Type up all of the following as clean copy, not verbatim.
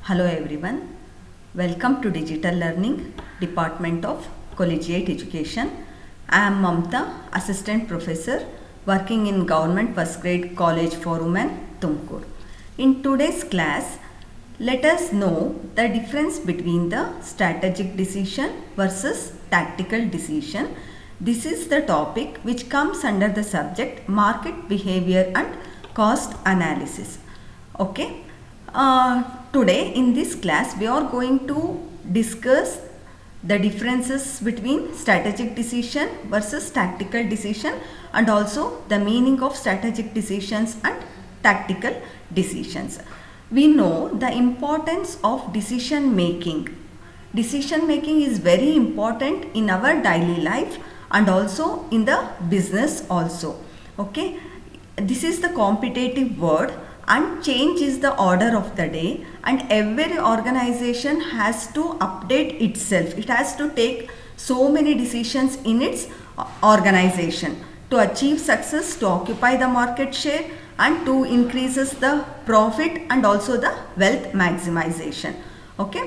Hello everyone, welcome to Digital Learning Department of Collegiate Education. I am Mamta, Assistant Professor working in Government First Grade College for Women, Tumkur. In today's class, let us know the difference between the strategic decision versus tactical decision. This is the topic which comes under the subject market behavior and cost analysis. Okay. Today in this class we are going to discuss the differences between strategic decision versus tactical decision and also the meaning of strategic decisions and tactical decisions. We know the importance of decision making. Decision making is very important in our daily life and also in the business also. Okay, this is the competitive world and change is the order of the day, and every organization has to update itself. It has to take so many decisions in its organization to achieve success, to occupy the market share and to increases the profit and also the wealth maximization. Okay,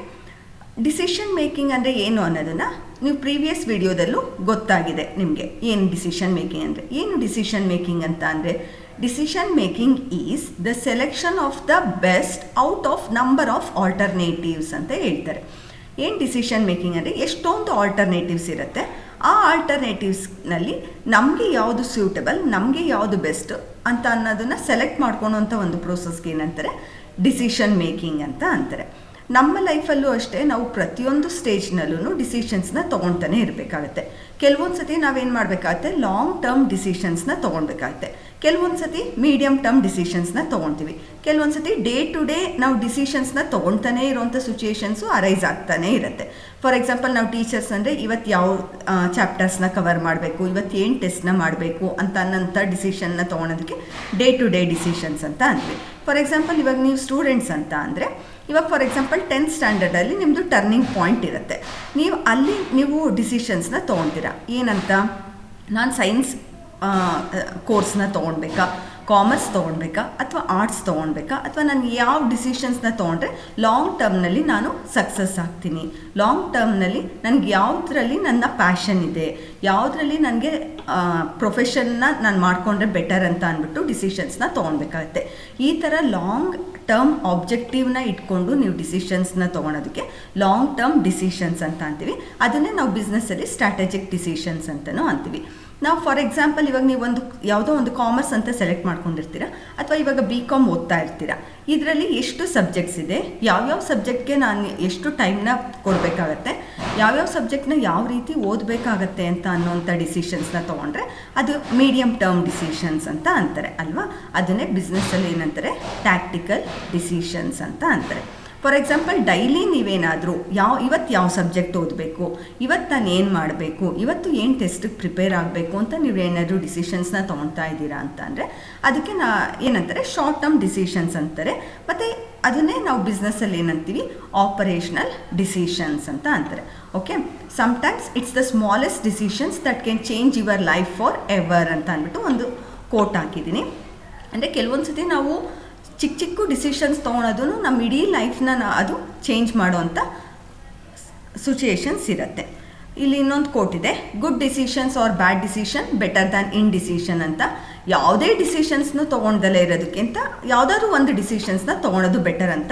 decision making ಅಂದರೆ ಏನು ಅನ್ನೋದನ್ನು ನೀವು previous ವಿಡಿಯೋದಲ್ಲೂ ಗೊತ್ತಾಗಿದೆ ನಿಮಗೆ. ಏನು decision making ಅಂದರೆ ಏನು? Decision making ಅಂತ ಅಂದರೆ decision making is the selection of the best out of number of alternatives ಅಂತ ಹೇಳ್ತಾರೆ. ಏನು ಡಿಸಿಷನ್ ಮೇಕಿಂಗ್ ಅಂದರೆ ಎಷ್ಟೊಂದು ಆಲ್ಟರ್ನೇಟಿವ್ಸ್ ಇರುತ್ತೆ, ಆ ಆಲ್ಟರ್ನೇಟಿವ್ಸ್ನಲ್ಲಿ ನಮಗೆ ಯಾವುದು ಸ್ಯೂಟಬಲ್, ನಮಗೆ ಯಾವುದು ಬೆಸ್ಟ್ ಅಂತ ಅನ್ನೋದನ್ನು ಸೆಲೆಕ್ಟ್ ಮಾಡ್ಕೊಳೋಂಥ ಒಂದು ಪ್ರೋಸೆಸ್ಗೆ ಏನಂತಾರೆ? ಡಿಸಿಷನ್ ಮೇಕಿಂಗ್ ಅಂತ ಅಂತಾರೆ. ನಮ್ಮ ಲೈಫಲ್ಲೂ ಅಷ್ಟೇ, ನಾವು ಪ್ರತಿಯೊಂದು ಸ್ಟೇಜ್ನಲ್ಲೂ ಡಿಸಿಷನ್ಸ್ನ ತೊಗೊಳ್ತಾನೆ ಇರಬೇಕಾಗತ್ತೆ. ಕೆಲವೊಂದು ಸತಿ ನಾವೇನು ಮಾಡಬೇಕಾಗತ್ತೆ? ಲಾಂಗ್ ಟರ್ಮ್ ಡಿಸಿಷನ್ಸ್ನ ತೊಗೊಳ್ಬೇಕಾಗತ್ತೆ. ಕೆಲವೊಂದು ಸತಿ ಮೀಡಿಯಮ್ ಟರ್ಮ್ ಡಿಸಿಷನ್ಸ್ನ ತೊಗೊಳ್ತೀವಿ. ಕೆಲವೊಂದು ಸತಿ ಡೇ ಟು ಡೇ ನಾವು ಡಿಸಿಷನ್ಸ್ನ ತೊಗೊಳ್ತಾನೆ ಇರೋವಂಥ ಸಿಚುಯೇಷನ್ಸು ಅರೈಸ್ ಆಗ್ತಾನೆ ಇರುತ್ತೆ. ಫಾರ್ ಎಕ್ಸಾಂಪಲ್, ನಾವು ಟೀಚರ್ಸ್ ಅಂದರೆ ಇವತ್ತು ಯಾವ ಚಾಪ್ಟರ್ಸ್ನ ಕವರ್ ಮಾಡಬೇಕು, ಇವತ್ತು ಏನು ಟೆಸ್ಟ್ನ ಮಾಡಬೇಕು ಅಂತ ಅನ್ನೋಂಥ ಡಿಸಿಷನ್ನ ತೊಗೊಳೋದಕ್ಕೆ ಡೇ ಟು ಡೇ ಡಿಸಿಷನ್ಸ್ ಅಂತ ಅಂದ್ವಿ. ಫಾರ್ ಎಕ್ಸಾಂಪಲ್, ಇವಾಗ ನೀವು ಸ್ಟೂಡೆಂಟ್ಸ್ ಅಂತ ಅಂದರೆ, ಇವಾಗ ಫಾರ್ ಎಕ್ಸಾಂಪಲ್ 10th ಸ್ಟ್ಯಾಂಡರ್ಡಲ್ಲಿ ನಿಮ್ಮದು ಟರ್ನಿಂಗ್ ಪಾಯಿಂಟ್ ಇರುತ್ತೆ. ನೀವು ಡಿಸಿಷನ್ಸ್ನ ತೊಗೊಳ್ತೀರಾ. ಏನಂತ? ನಾನು ಸೈನ್ಸ್ ಕೋರ್ಸ್ನ ತೊಗೊಳ್ಬೇಕಾ, ಕಾಮರ್ಸ್ ತೊಗೊಳ್ಬೇಕಾ ಅಥವಾ ಆರ್ಟ್ಸ್ ತೊಗೊಳ್ಬೇಕಾ, ಅಥವಾ ನಾನು ಯಾವ ಡಿಸಿಷನ್ಸ್ನ ತೊಗೊಂಡ್ರೆ ಲಾಂಗ್ ಟರ್ಮ್ನಲ್ಲಿ ನಾನು ಸಕ್ಸಸ್ ಆಗ್ತೀನಿ, ಲಾಂಗ್ ಟರ್ಮ್ನಲ್ಲಿ ನನಗೆ ಯಾವುದರಲ್ಲಿ ನನ್ನ ಪ್ಯಾಷನ್ ಇದೆ, ಯಾವುದರಲ್ಲಿ ನನಗೆ ಪ್ರೊಫೆಷನ್ನ ನಾನು ಮಾಡಿಕೊಂಡ್ರೆ ಬೆಟರ್ ಅಂತ ಅಂದ್ಬಿಟ್ಟು ಡಿಸಿಷನ್ಸ್ನ ತೊಗೊಳ್ಬೇಕಾಗತ್ತೆ. ಈ ಥರ ಲಾಂಗ್ ಟರ್ಮ್ ಆಬ್ಜೆಕ್ಟಿವ್ನ ಇಟ್ಕೊಂಡು ನೀವು ಡಿಸಿಷನ್ಸ್ನ ತೊಗೊಳೋದಕ್ಕೆ ಲಾಂಗ್ ಟರ್ಮ್ ಡಿಸಿಷನ್ಸ್ ಅಂತ ಅಂತೀವಿ. ಅದನ್ನೇ ನಾವು ಬಿಸ್ನೆಸ್ಸಲ್ಲಿ ಸ್ಟ್ರಾಟಜಿಕ್ ಡಿಸಿಷನ್ಸ್ ಅಂತಲೂ ಅಂತೀವಿ. ನಾವು ಫಾರ್ ಎಕ್ಸಾಂಪಲ್, ಇವಾಗ ನೀವು ಯಾವುದೋ ಒಂದು ಕಾಮರ್ಸ್ ಅಂತ ಸೆಲೆಕ್ಟ್ ಮಾಡ್ಕೊಂಡಿರ್ತೀರ, ಅಥವಾ ಇವಾಗ BCom ಓದ್ತಾ ಇರ್ತೀರ. ಇದರಲ್ಲಿ ಎಷ್ಟು ಸಬ್ಜೆಕ್ಟ್ಸ್ ಇದೆ, ಯಾವ್ಯಾವ ಸಬ್ಜೆಕ್ಟ್ಗೆ ನಾನು ಎಷ್ಟು ಟೈಮ್ನ ಕೊಡಬೇಕಾಗತ್ತೆ, ಯಾವ್ಯಾವ ಸಬ್ಜೆಕ್ಟ್ನ ಯಾವ ರೀತಿ ಓದಬೇಕಾಗತ್ತೆ ಅಂತ ಅನ್ನೋಂಥ ಡಿಸಿಷನ್ಸ್ನ ತೊಗೊಂಡ್ರೆ ಅದು ಮೀಡಿಯಮ್ ಟರ್ಮ್ ಡಿಸಿಷನ್ಸ್ ಅಂತ ಅಂತಾರೆ ಅಲ್ವಾ. ಅದನ್ನೇ ಬಿಸ್ನೆಸ್ಸಲ್ಲಿ ಏನಂತಾರೆ? ಟ್ಯಾಕ್ಟಿಕಲ್ ಡಿಸಿಷನ್ಸ್ ಅಂತ ಅಂತಾರೆ. ಫಾರ್ ಎಕ್ಸಾಂಪಲ್, ಡೈಲಿ ನೀವೇನಾದರೂ ಇವತ್ತು ಯಾವ ಸಬ್ಜೆಕ್ಟ್ ಓದಬೇಕು, ಇವತ್ತು ನಾನು ಏನು ಮಾಡಬೇಕು, ಇವತ್ತು ಏನು ಟೆಸ್ಟಿಗೆ ಪ್ರಿಪೇರ್ ಆಗಬೇಕು ಅಂತ ನೀವು ಏನಾದರೂ ಡಿಸಿಷನ್ಸ್ನ ತೊಗೊಳ್ತಾ ಇದ್ದೀರಾ ಅಂತ ಅಂದರೆ ಅದಕ್ಕೆ ಏನಂತಾರೆ? ಶಾರ್ಟ್ ಟರ್ಮ್ ಡಿಸಿಷನ್ಸ್ ಅಂತಾರೆ. ಮತ್ತು ಅದನ್ನೇ ನಾವು ಬಿಸ್ನೆಸ್ಸಲ್ಲಿ ಏನಂತೀವಿ? ಆಪರೇಷನಲ್ ಡಿಸಿಷನ್ಸ್ ಅಂತ ಅಂತಾರೆ. Okay, sometimes it's the smallest decisions that can change your life for ever ಅಂತ ಅಂದ್ಬಿಟ್ಟು ಒಂದು ಕೋಟ್ ಹಾಕಿದ್ದೀನಿ. ಅಂದರೆ ಕೆಲವೊಂದು ಸತಿ ನಾವು ಚಿಕ್ಕ ಚಿಕ್ಕ ಡಿಸಿಷನ್ಸ್ ತೊಗೊಳೋದು ನಮ್ಮ ಇಡೀ ಲೈಫ್ನ ಅದು ಚೇಂಜ್ ಮಾಡೋವಂಥ ಸಿಚುಯೇಷನ್ಸ್ ಇರುತ್ತೆ. ಇಲ್ಲಿ ಇನ್ನೊಂದು ಕೋಟ್ ಇದೆ, good decisions or bad decision better than in decision ಅಂತ. ಯಾವುದೇ ಡಿಸಿಷನ್ಸ್ನು ತೊಗೊಳ್ದಲ್ಲೇ ಇರೋದಕ್ಕಿಂತ ಯಾವುದಾದ್ರೂ ಒಂದು ಡಿಸಿಷನ್ಸ್ನ ತೊಗೊಳೋದು ಬೆಟರ್ ಅಂತ.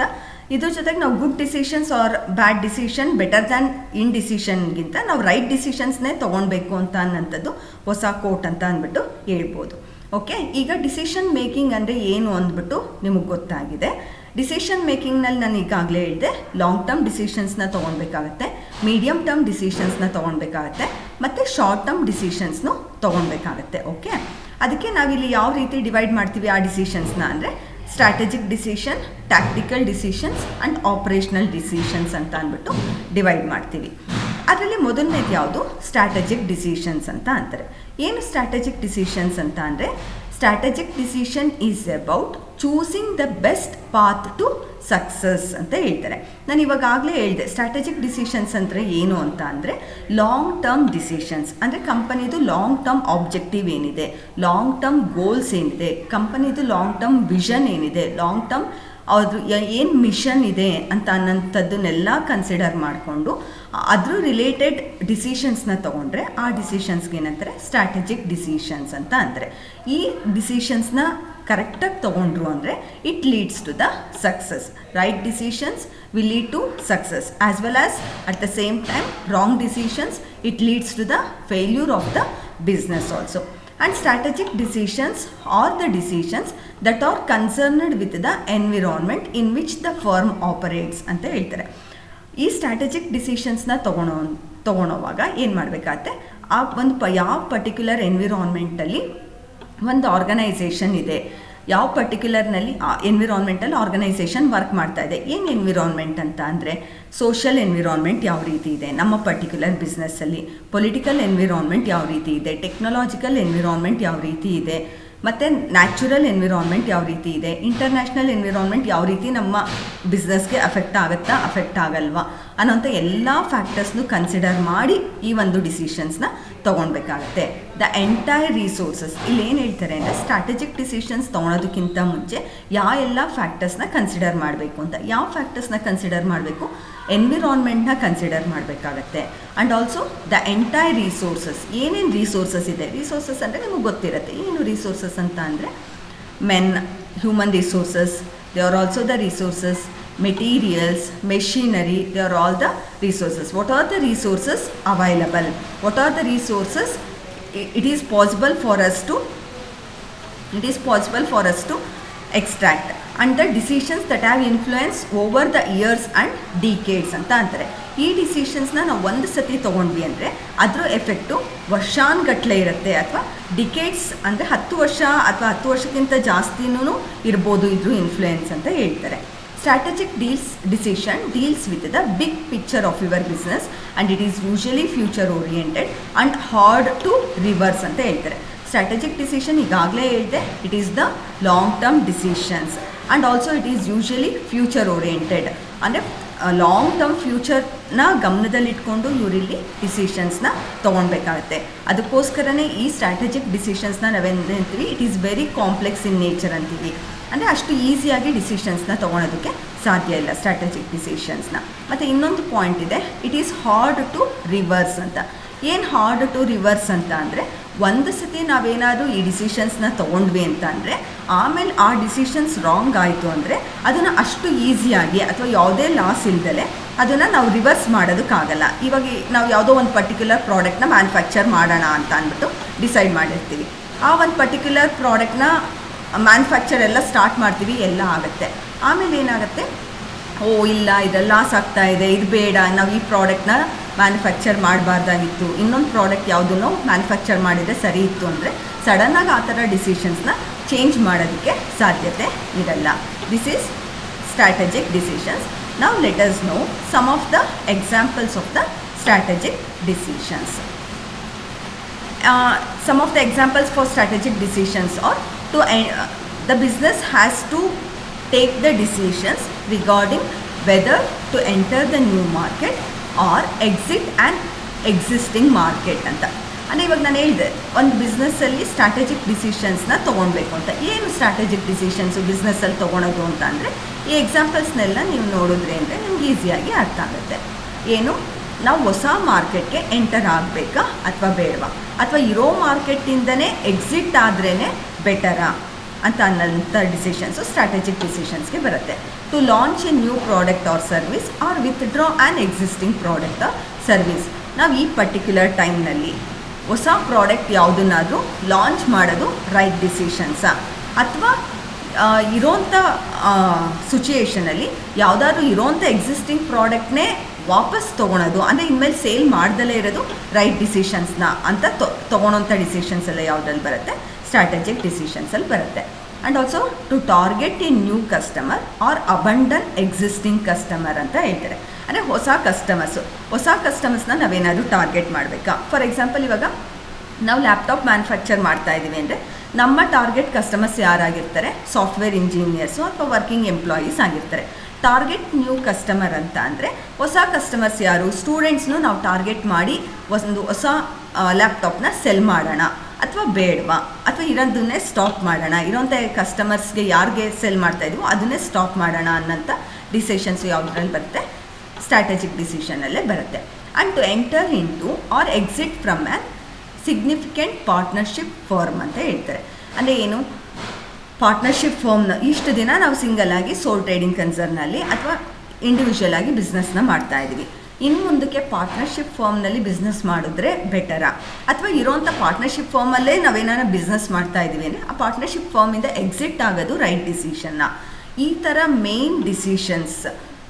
ಇದ್ರ ಜೊತೆಗೆ ನಾವು good decisions or bad decision better than in ಡಿಸಿಷನ್ಗಿಂತ ನಾವು ರೈಟ್ ಡಿಸಿಷನ್ಸ್ನೇ ತೊಗೊಳ್ಬೇಕು ಅಂತ ಅನ್ನೋಂಥದ್ದು ಹೊಸ ಕೋಟ್ ಅಂತ ಅಂದ್ಬಿಟ್ಟು ಹೇಳ್ಬೋದು. ಓಕೆ, ಈಗ ಡಿಸಿಷನ್ ಮೇಕಿಂಗ್ ಅಂದರೆ ಏನು ಅಂದ್ಬಿಟ್ಟು ನಿಮಗೆ ಗೊತ್ತಾಗಿದೆ. ಡಿಸಿಷನ್ ಮೇಕಿಂಗ್ನಲ್ಲಿ ನಾನು ಈಗಾಗಲೇ ಹೇಳಿದೆ, ಲಾಂಗ್ ಟರ್ಮ್ ಡಿಸಿಷನ್ಸ್ನ ತೊಗೊಳ್ಬೇಕಾಗತ್ತೆ, ಮೀಡಿಯಮ್ ಟರ್ಮ್ ಡಿಸಿಷನ್ಸ್ನ ತೊಗೊಳ್ಬೇಕಾಗತ್ತೆ ಮತ್ತು ಶಾರ್ಟ್ ಟರ್ಮ್ ಡಿಸಿಷನ್ಸ್ನು ತೊಗೊಳ್ಬೇಕಾಗತ್ತೆ. ಓಕೆ, ಅದಕ್ಕೆ ನಾವಿಲ್ಲಿ ಯಾವ ರೀತಿ ಡಿವೈಡ್ ಮಾಡ್ತೀವಿ ಆ ಡಿಸಿಷನ್ಸ್ನ ಅಂದರೆ strategic decision, tactical decisions and operational decisions ಅಂತ ಅಂದ್ಬಿಟ್ಟು ಡಿವೈಡ್ ಮಾಡ್ತೀವಿ. ಅದರಲ್ಲಿ ಮೊದಲನೇದು ಯಾವುದು? ಸ್ಟ್ರಾಟಜಿಕ್ ಡಿಸಿಷನ್ಸ್ ಅಂತ ಅಂತಾರೆ. ಏನು ಸ್ಟ್ರಾಟಜಿಕ್ ಡಿಸಿಷನ್ಸ್ ಅಂತ ಅಂದರೆ, strategic decision is about choosing the best path to success ಅಂತ ಹೇಳ್ತಾರೆ. ನಾನು ಇವಾಗಲೇ ಹೇಳಿದೆ ಸ್ಟ್ರಾಟಜಿಕ್ ಡಿಸಿಷನ್ಸ್ ಅಂದರೆ ಏನು ಅಂತ ಅಂದರೆ ಲಾಂಗ್ ಟರ್ಮ್ ಡಿಸಿಷನ್ಸ್ ಅಂದರೆ ಕಂಪನಿದು ಲಾಂಗ್ ಟರ್ಮ್ ಆಬ್ಜೆಕ್ಟಿವ್ ಏನಿದೆ, ಲಾಂಗ್ ಟರ್ಮ್ ಗೋಲ್ಸ್ ಏನಿದೆ, ಕಂಪನಿದು ಲಾಂಗ್ ಟರ್ಮ್ ವಿಷನ್ ಏನಿದೆ, ಲಾಂಗ್ ಟರ್ಮ್ ಅವ್ರದ್ದು ಏನು ಮಿಷನ್ ಇದೆ ಅಂತ ಅನ್ನೋಂಥದ್ದನ್ನೆಲ್ಲ ಕನ್ಸಿಡರ್ ಮಾಡಿಕೊಂಡು ಅದ್ರ ರಿಲೇಟೆಡ್ ಡಿಸಿಷನ್ಸ್ನ ತೊಗೊಂಡ್ರೆ ಆ ಡಿಸಿಷನ್ಸ್ಗೆ ಏನಂತಾರೆ ಸ್ಟ್ರಾಟಜಿಕ್ ಡಿಸಿಷನ್ಸ್ ಅಂತ ಅಂದರೆ. ಈ ಡಿಸಿಷನ್ಸ್ನ ಕರೆಕ್ಟಾಗಿ ತೊಗೊಂಡ್ರು ಅಂದರೆ it leads to the success. Right decisions will lead to success as well as at the same time wrong decisions it leads to the failure of the business also. And strategic decisions are the decisions that are concerned with the environment in which the firm operates ಅಂತ ಹೇಳ್ತಾರೆ. ಈ strategic ಡಿಸಿಷನ್ಸ್ನ ತೊಗೊಳೋವಾಗ ಏನು ಮಾಡಬೇಕಾಗತ್ತೆ, ಆ ಒಂದು ಯಾವ particular ಎನ್ವಿರಾನ್ಮೆಂಟಲ್ಲಿ ಒಂದು organisation ಇದೆ, ಯಾವ ಪರ್ಟಿಕ್ಯುಲರ್ನಲ್ಲಿ ಎನ್ವಿರಾನ್ಮೆಂಟಲ್ಲಿ ಆರ್ಗನೈಸೇಷನ್ ವರ್ಕ್ ಮಾಡ್ತಾ ಇದೆ. ಏನು ಎನ್ವಿರಾನ್ಮೆಂಟ್ ಅಂತ ಅಂದರೆ ಸೋಷಿಯಲ್ ಎನ್ವಿರಾನ್ಮೆಂಟ್ ಯಾವ ರೀತಿ ಇದೆ ನಮ್ಮ ಪರ್ಟಿಕ್ಯುಲರ್ ಬಿಸ್ನೆಸ್ಸಲ್ಲಿ, ಪೊಲಿಟಿಕಲ್ ಎನ್ವಿರಾನ್ಮೆಂಟ್ ಯಾವ ರೀತಿ ಇದೆ, ಟೆಕ್ನಾಲಜಿಕಲ್ ಎನ್ವಿರಾನ್ಮೆಂಟ್ ಯಾವ ರೀತಿ ಇದೆ, ಮತ್ತು ನ್ಯಾಚುರಲ್ ಎನ್ವಿರಾನ್ಮೆಂಟ್ ಯಾವ ರೀತಿ ಇದೆ, ಇಂಟರ್ನ್ಯಾಷನಲ್ ಎನ್ವಿರಾನ್ಮೆಂಟ್ ಯಾವ ರೀತಿ ನಮ್ಮ ಬಿಸ್ನೆಸ್ಗೆ ಅಫೆಕ್ಟ್ ಆಗುತ್ತಾ ಅಫೆಕ್ಟ್ ಆಗಲ್ವಾ ಅನ್ನೋಂಥ ಎಲ್ಲ ಫ್ಯಾಕ್ಟರ್ಸ್ನು ಕನ್ಸಿಡರ್ ಮಾಡಿ ಈ ಒಂದು ಡಿಸಿಷನ್ಸ್ನ ತೊಗೊಳ್ಬೇಕಾಗತ್ತೆ. ದ ಎಂಟೈರ್ ರಿಸೋರ್ಸಸ್ ಇಲ್ಲಿ ಏನು ಹೇಳ್ತಾರೆ ಅಂದರೆ ಸ್ಟ್ರಾಟಜಿಕ್ ಡಿಸಿಷನ್ಸ್ ತೊಗೊಳೋದಕ್ಕಿಂತ ಮುಂಚೆ ಎಲ್ಲ ಫ್ಯಾಕ್ಟರ್ಸ್ನ ಕನ್ಸಿಡರ್ ಮಾಡಬೇಕು ಅಂತ. ಯಾವ ಫ್ಯಾಕ್ಟರ್ಸ್ನ ಕನ್ಸಿಡರ್ ಮಾಡಬೇಕು, ಎನ್ವಿರಾನ್ಮೆಂಟ್ನ ಕನ್ಸಿಡರ್ ಮಾಡಬೇಕಾಗತ್ತೆ. And also the entire resources, ಏನೇನು ರಿಸೋರ್ಸಸ್ ಇದೆ. ರಿಸೋರ್ಸಸ್ ಅಂದರೆ ನಿಮಗೆ ಗೊತ್ತಿರುತ್ತೆ ಏನು ರಿಸೋರ್ಸಸ್ ಅಂತ ಅಂದರೆ men, human resources, they are also the resources, materials, machinery, they are all the resources. What are the resources available? What are the resources it is possible for us to extract, and the decisions that have influence over the years and decades ಅಂತ ಅಂತಾರೆ. ಈ ಡಿಸಿಷನ್ಸ್ನ ನಾವು ಒಂದು ಸತಿ ತೊಗೊಂಡ್ವಿ ಅಂದರೆ ಅದರ effect ವರ್ಷಾನುಗಟ್ಟಲೆ ಇರುತ್ತೆ, ಅಥವಾ ಡಿಕೇಡ್ಸ್ ಅಂದರೆ 10 ವರ್ಷ ಅಥವಾ 10 ವರ್ಷಕ್ಕಿಂತ ಜಾಸ್ತಿನೂ ಇರ್ಬೋದು ಇದ್ರ ಇನ್ಫ್ಲೂಯೆನ್ಸ್ ಅಂತ ಹೇಳ್ತಾರೆ. Strategic decision deals with the big picture of your business and it is usually future oriented and hard to reverse ಅಂತ ಹೇಳ್ತಾರೆ. ಸ್ಟ್ರಾಟಜಿಕ್ ಡಿಸಿಷನ್ ಈಗಾಗಲೇ ಹೇಳಿದೆ, it is the long term decisions and also it is usually future oriented. ಅಂದರೆ long term ಫ್ಯೂಚರ್ನ ಗಮನದಲ್ಲಿಟ್ಕೊಂಡು ಇವರಿಲ್ಲಿ ಡಿಸಿಷನ್ಸ್ನ ತೊಗೊಳ್ಬೇಕಾಗತ್ತೆ. ಅದಕ್ಕೋಸ್ಕರನೇ ಈ ಸ್ಟ್ರಾಟಜಿಕ್ ಡಿಸಿಷನ್ಸ್ನ ನಾವೇನಂತೀವಿ, it is very complex in nature ಅಂತೀವಿ. ಅಂದರೆ ಅಷ್ಟು ಈಸಿಯಾಗಿ ಡಿಸಿಷನ್ಸ್ನ ತೊಗೊಳೋದಕ್ಕೆ ಸಾಧ್ಯ ಇಲ್ಲ ಸ್ಟ್ರಾಟಜಿಕ್ ಡಿಸಿಷನ್ಸ್ನ. ಮತ್ತು ಇನ್ನೊಂದು ಪಾಯಿಂಟ್ ಇದೆ, it is hard to reverse ಅಂತ. ಏನು ಹಾರ್ಡ್ ಟು ರಿವರ್ಸ್ ಅಂತ ಅಂದರೆ ಒಂದು ಸತಿ ನಾವೇನಾದರೂ ಈ ಡಿಸಿಷನ್ಸ್ನ ತೊಗೊಂಡ್ವಿ ಅಂತ ಅಂದರೆ ಆಮೇಲೆ ಆ ಡಿಸಿಷನ್ಸ್ ರಾಂಗ್ ಆಯಿತು ಅಂದರೆ ಅದನ್ನು ಅಷ್ಟು ಈಸಿಯಾಗಿ ಅಥವಾ ಯಾವುದೇ ಲಾಸ್ ಇಲ್ದಲೆ ಅದನ್ನು ನಾವು ರಿವರ್ಸ್ ಮಾಡೋದಕ್ಕಾಗಲ್ಲ. ಇವಾಗ ನಾವು ಯಾವುದೋ ಒಂದು ಪರ್ಟಿಕ್ಯುಲರ್ ಪ್ರಾಡಕ್ಟ್ನ ಮ್ಯಾನುಫ್ಯಾಕ್ಚರ್ ಮಾಡೋಣ ಅಂತ ಅಂದ್ಬಿಟ್ಟು ಡಿಸೈಡ್ ಮಾಡಿರ್ತೀವಿ. ಆ ಒಂದು ಪರ್ಟಿಕ್ಯುಲರ್ ಪ್ರಾಡಕ್ಟ್ನ ಮ್ಯಾನುಫ್ಯಾಕ್ಚರ್ ಎಲ್ಲ ಸ್ಟಾರ್ಟ್ ಮಾಡ್ತೀವಿ, ಎಲ್ಲ ಆಗುತ್ತೆ. ಆಮೇಲೆ ಏನಾಗುತ್ತೆ, ಇಲ್ಲ ಇದೆಲ್ಲ ಲಾಸ್ ಆಗ್ತಾ ಇದೆ, ಇದು ಬೇಡ, ನಾವು ಈ ಪ್ರಾಡಕ್ಟ್ನ ಮ್ಯಾನುಫ್ಯಾಕ್ಚರ್ ಮಾಡಬಾರ್ದಾಗಿತ್ತು, ಇನ್ನೊಂದು ಪ್ರಾಡಕ್ಟ್ ಯಾವುದನ್ನು ಮ್ಯಾನುಫ್ಯಾಕ್ಚರ್ ಮಾಡಿದರೆ ಸರಿ ಇತ್ತು ಅಂದರೆ ಸಡನ್ನಾಗಿ ಆ ಥರ ಡಿಸಿಷನ್ಸ್ನ ಚೇಂಜ್ ಮಾಡೋದಕ್ಕೆ ಸಾಧ್ಯತೆ ಇರಲ್ಲ. This is strategic decisions. Now let us know some of the examples of the strategic decisions. Some of the examples for strategic decisions are the business has to take the decisions regarding whether to enter the new market or exit an existing market ಅಂತ. ಅಂದರೆ ಇವಾಗ ನಾನು ಹೇಳಿದೆ ಒಂದು ಬಿಸ್ನೆಸ್ಸಲ್ಲಿ strategic ಡಿಸಿಷನ್ಸ್ನ ತೊಗೊಳ್ಬೇಕು ಅಂತ. ಏನು strategic decisions ಬಿಸ್ನೆಸ್ಸಲ್ಲಿ ತೊಗೊಳೋದು ಅಂತ ಅಂದರೆ ಈ ಎಕ್ಸಾಂಪಲ್ಸ್ನೆಲ್ಲ ನೀವು ನೋಡಿದ್ರಿ ಅಂದರೆ ನಿಮ್ಗೆ ಈಸಿಯಾಗಿ ಅರ್ಥ ಆಗುತ್ತೆ. ಏನು, ನಾವು ಹೊಸ ಮಾರ್ಕೆಟ್ಗೆ ಎಂಟರ್ ಆಗಬೇಕಾ ಅಥವಾ ಬೇಡವಾ, ಅಥವಾ ಇರೋ ಮಾರ್ಕೆಟಿಂದನೇ ಎಕ್ಸಿಟ್ ಆದ್ರೇ ಬೆಟರಾ ಅಂತ ಅನ್ನೋಂಥ ಡಿಸಿಷನ್ಸು ಸ್ಟ್ರಾಟಜಿಕ್ ಡಿಸಿಷನ್ಸ್ಗೆ ಬರುತ್ತೆ. To launch a new product or service or withdraw an existing product or service. ನಾವು ಈ ಪರ್ಟಿಕ್ಯುಲರ್ ಟೈಮ್ನಲ್ಲಿ ಹೊಸ ಪ್ರಾಡಕ್ಟ್ ಯಾವುದನ್ನಾದರೂ ಲಾಂಚ್ ಮಾಡೋದು ರೈಟ್ ಡಿಸಿಷನ್ಸಾ, ಅಥವಾ ಇರೋಂಥ ಸಿಚುಯೇಷನಲ್ಲಿ ಯಾವುದಾದ್ರೂ ಇರೋಂಥ ಎಕ್ಸಿಸ್ಟಿಂಗ್ ಪ್ರಾಡಕ್ಟ್ನೇ ವಾಪಸ್ ತೊಗೊಳೋದು, ಅಂದರೆ ಇನ್ಮೇಲೆ ಸೇಲ್ ಮಾಡ್ದಲೇ ಇರೋದು ರೈಟ್ ಡಿಸಿಷನ್ಸ್ನ ಅಂತ ತೊಗೊಳೋಂಥ ಡಿಸಿಷನ್ಸ್ ಎಲ್ಲ ಯಾವುದ್ರಲ್ಲಿ ಬರುತ್ತೆ, ಸ್ಟ್ರಾಟಜಿಕ್ ಡಿಸಿಷನ್ಸಲ್ಲಿ ಬರುತ್ತೆ. And also to target a new customer or abandon existing customer ಅಂತ ಹೇಳ್ತಾರೆ. ಅಂದರೆ ಹೊಸ ಕಸ್ಟಮರ್ಸ್ನ ನಾವೇನಾದರೂ ಟಾರ್ಗೆಟ್ ಮಾಡಬೇಕಾ. ಫಾರ್ ಎಕ್ಸಾಂಪಲ್, ಇವಾಗ ನಾವು ಲ್ಯಾಪ್ಟಾಪ್ ಮ್ಯಾನುಫ್ಯಾಕ್ಚರ್ ಮಾಡ್ತಾ ಇದ್ದೀವಿ ಅಂದರೆ ನಮ್ಮ ಟಾರ್ಗೆಟ್ ಕಸ್ಟಮರ್ಸ್ ಯಾರಾಗಿರ್ತಾರೆ, ಸಾಫ್ಟ್ವೇರ್ ಇಂಜಿನಿಯರ್ಸು ಅಥವಾ ವರ್ಕಿಂಗ್ ಎಂಪ್ಲಾಯೀಸ್ ಆಗಿರ್ತಾರೆ. ಟಾರ್ಗೆಟ್ ನ್ಯೂ ಕಸ್ಟಮರ್ ಅಂತ ಅಂದರೆ ಹೊಸ ಕಸ್ಟಮರ್ಸ್ ಯಾರು, ಸ್ಟೂಡೆಂಟ್ಸ್ನು ನಾವು ಟಾರ್ಗೆಟ್ ಮಾಡಿ ಒಂದು ಹೊಸ ಲ್ಯಾಪ್ಟಾಪ್ನ ಸೆಲ್ ಮಾಡೋಣ ಅಥವಾ ಬೇಡವಾ, ಅಥವಾ ಇರೋದನ್ನೇ ಸ್ಟಾಪ್ ಮಾಡೋಣ, ಇರೋಂಥ ಕಸ್ಟಮರ್ಸ್ಗೆ ಯಾರಿಗೆ ಸೆಲ್ ಮಾಡ್ತಾ ಇದೀವೋ ಅದನ್ನೇ ಸ್ಟಾಪ್ ಮಾಡೋಣ ಅನ್ನೋಂಥ ಡಿಸಿಷನ್ಸು ಯಾವುದ್ರಲ್ಲಿ ಬರುತ್ತೆ, ಸ್ಟ್ರಾಟಜಿಕ್ ಡಿಸಿಷನಲ್ಲೇ ಬರುತ್ತೆ. And to enter into or exit from an significant partnership firm ಅಂತ ಹೇಳ್ತಾರೆ. ಅಂದರೆ ಏನು, ಪಾರ್ಟ್ನರ್ಶಿಪ್ ಫರ್ಮ್ನ ಇಷ್ಟು ದಿನ ನಾವು ಸಿಂಗಲ್ ಆಗಿ ಸೋಲ್ ಟ್ರೇಡಿಂಗ್ ಕನ್ಸರ್ನಲ್ಲಿ ಅಥವಾ ಇಂಡಿವಿಜುವಲ್ ಆಗಿ ಬಿಸ್ನೆಸ್ನ ಮಾಡ್ತಾಯಿದ್ವಿ. ಇನ್ನು ಮುಂದಕ್ಕೆ ಪಾರ್ಟ್ನರ್ಶಿಪ್ ಫರ್ಮ್ನಲ್ಲಿ ಬಿಸ್ನೆಸ್ ಮಾಡಿದ್ರೆ ಬೆಟರಾ, ಅಥವಾ ಇರೋವಂಥ ಪಾರ್ಟ್ನರ್ಶಿಪ್ ಫರ್ಮಲ್ಲೇ ನಾವೇನಾರ ಬಿಸ್ನೆಸ್ ಮಾಡ್ತಾ ಇದ್ದೀವಿ ಅಂದರೆ ಆ ಪಾರ್ಟ್ನರ್ಶಿಪ್ ಫರ್ಮಿಂದ ಎಕ್ಸಿಟ್ ಆಗೋದು ರೈಟ್ ಡಿಸಿಷನ್ನ. ಈ ಥರ ಮೇನ್ ಡಿಸಿಷನ್ಸ್,